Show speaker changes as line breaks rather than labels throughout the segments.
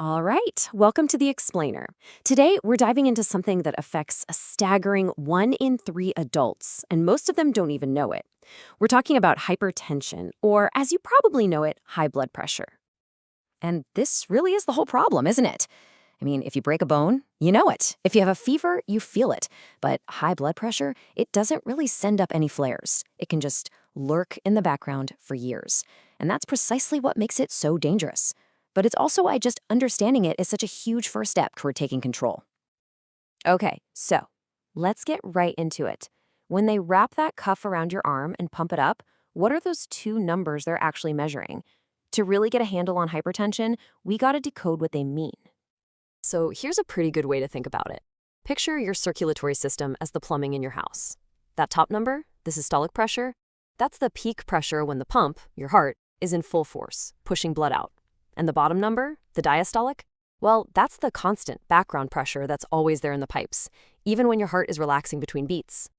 All right, welcome to The Explainer. Today, we're diving into something that affects a staggering 1 in 3 adults, and most of them don't even know it. We're talking about hypertension, or as you probably know it, high blood pressure. And this really is the whole problem, isn't it? I mean, if you break a bone, you know it. If you have a fever, you feel it. But high blood pressure, it doesn't really send up any flares. It can just lurk in the background for years. And that's precisely what makes it so dangerous. But it's also why just understanding it is such a huge first step toward taking control. Okay, so let's get right into it. When they wrap that cuff around your arm and pump it up, what are those two numbers they're actually measuring? To really get a handle on hypertension, we gotta decode what they mean. So here's a pretty good way to think about it. Picture your circulatory system as the plumbing in your house. That top number, the systolic pressure, that's the peak pressure when the pump, your heart, is in full force, pushing blood out. And the bottom number, the diastolic, well, that's the constant background pressure that's always there in the pipes, even when your heart is relaxing between beats.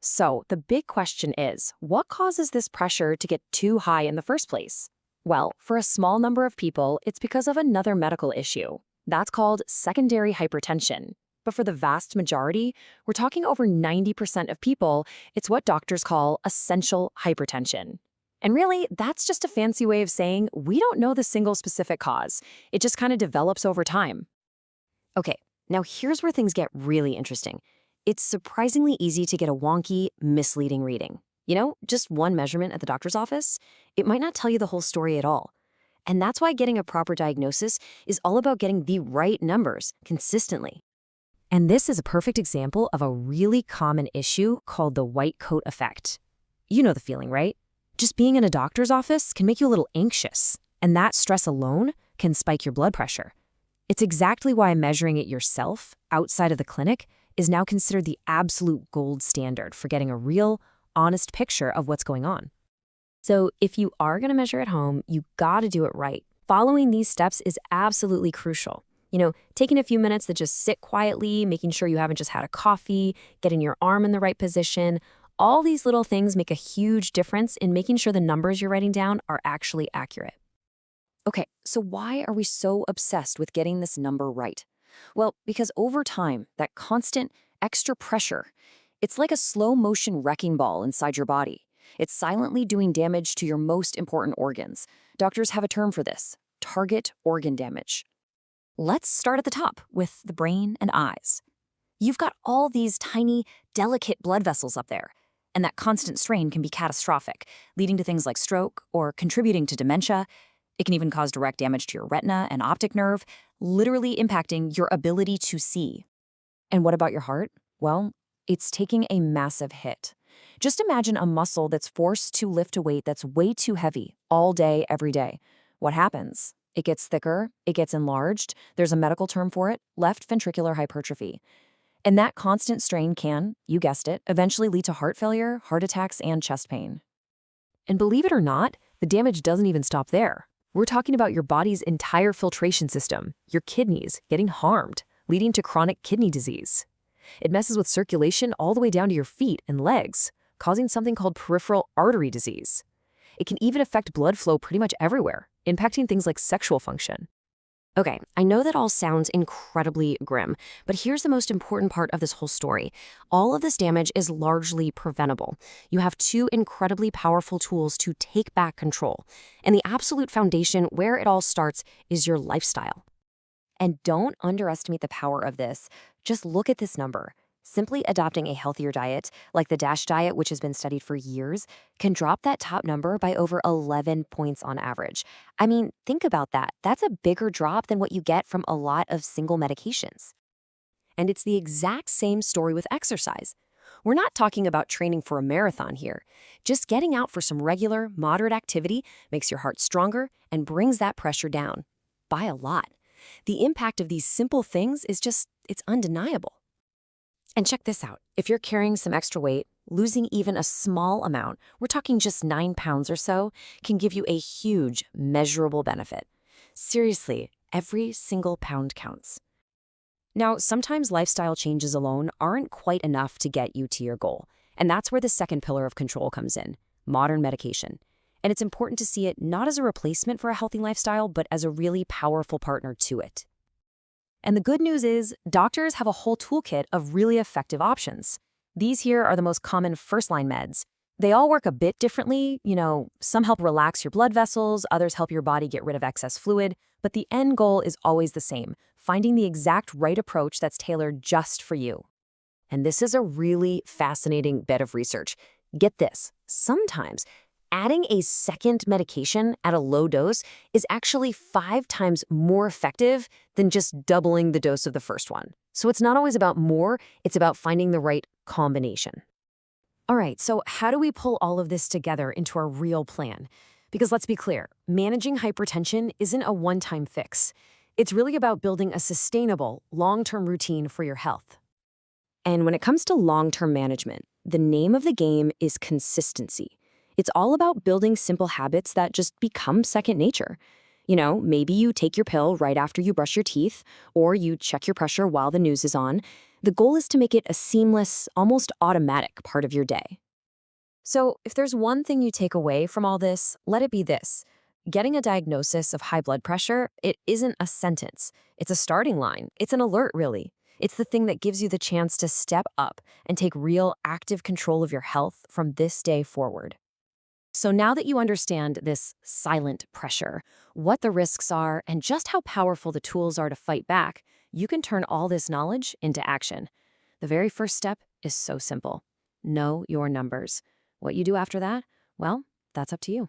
So the big question is, what causes this pressure to get too high in the first place? Well, for a small number of people, it's because of another medical issue. That's called secondary hypertension. But for the vast majority, we're talking over 90% of people, it's what doctors call essential hypertension. And really, that's just a fancy way of saying we don't know the single specific cause. It just kind of develops over time. Okay, now here's where things get really interesting. It's surprisingly easy to get a wonky, misleading reading. You know, just one measurement at the doctor's office, it might not tell you the whole story at all. And that's why getting a proper diagnosis is all about getting the right numbers consistently. And this is a perfect example of a really common issue called the white coat effect. You know the feeling, right? Just being in a doctor's office can make you a little anxious, and that stress alone can spike your blood pressure. It's exactly why measuring it yourself, outside of the clinic, is now considered the absolute gold standard for getting a real, honest picture of what's going on. So if you are going to measure at home, you gotta do it right. Following these steps is absolutely crucial. You know, taking a few minutes to just sit quietly, making sure you haven't just had a coffee, getting your arm in the right position. All these little things make a huge difference in making sure the numbers you're writing down are actually accurate. Okay, so why are we so obsessed with getting this number right? Well, because over time, that constant extra pressure, it's like a slow-motion wrecking ball inside your body. It's silently doing damage to your most important organs. Doctors have a term for this: target organ damage. Let's start at the top with the brain and eyes. You've got all these tiny, delicate blood vessels up there, and that constant strain can be catastrophic, leading to things like stroke or contributing to dementia. It can even cause direct damage to your retina and optic nerve, literally impacting your ability to see. And what about your heart? Well, it's taking a massive hit. Just imagine a muscle that's forced to lift a weight that's way too heavy all day, every day. What happens? It gets thicker, it gets enlarged. There's a medical term for it: left ventricular hypertrophy. And that constant strain can, you guessed it, eventually lead to heart failure, heart attacks, and chest pain. And believe it or not, the damage doesn't even stop there. We're talking about your body's entire filtration system, your kidneys, getting harmed, leading to chronic kidney disease. It messes with circulation all the way down to your feet and legs, causing something called peripheral artery disease. It can even affect blood flow pretty much everywhere, impacting things like sexual function. Okay, I know that all sounds incredibly grim, but here's the most important part of this whole story. All of this damage is largely preventable. You have two incredibly powerful tools to take back control. And the absolute foundation where it all starts is your lifestyle. And don't underestimate the power of this. Just look at this number. Simply adopting a healthier diet, like the DASH diet, which has been studied for years, can drop that top number by over 11 points on average. I mean, think about that. That's a bigger drop than what you get from a lot of single medications. And it's the exact same story with exercise. We're not talking about training for a marathon here. Just getting out for some regular, moderate activity makes your heart stronger and brings that pressure down by a lot. The impact of these simple things is it's undeniable. And check this out. If you're carrying some extra weight, losing even a small amount, we're talking just 9 pounds or so, can give you a huge, measurable benefit. Seriously, every single pound counts. Now, sometimes lifestyle changes alone aren't quite enough to get you to your goal. And that's where the second pillar of control comes in: modern medication. And it's important to see it not as a replacement for a healthy lifestyle, but as a really powerful partner to it. And the good news is, doctors have a whole toolkit of really effective options. These here are the most common first-line meds. They all work a bit differently. Some help relax your blood vessels, others help your body get rid of excess fluid, but the end goal is always the same, finding the exact right approach that's tailored just for you. And this is a really fascinating bit of research. Get this, sometimes adding a second medication at a low dose is actually 5 times more effective than just doubling the dose of the first one. So it's not always about more, it's about finding the right combination. All right, so how do we pull all of this together into a real plan? Because let's be clear, managing hypertension isn't a one-time fix. It's really about building a sustainable, long-term routine for your health. And when it comes to long-term management, the name of the game is consistency. It's all about building simple habits that just become second nature. Maybe you take your pill right after you brush your teeth, or you check your pressure while the news is on. The goal is to make it a seamless, almost automatic part of your day. So if there's one thing you take away from all this, let it be this. Getting a diagnosis of high blood pressure, it isn't a sentence. It's a starting line. It's an alert, really. It's the thing that gives you the chance to step up and take real active control of your health from this day forward. So now that you understand this silent pressure, what the risks are, and just how powerful the tools are to fight back, you can turn all this knowledge into action. The very first step is so simple. Know your numbers. What you do after that, well, that's up to you.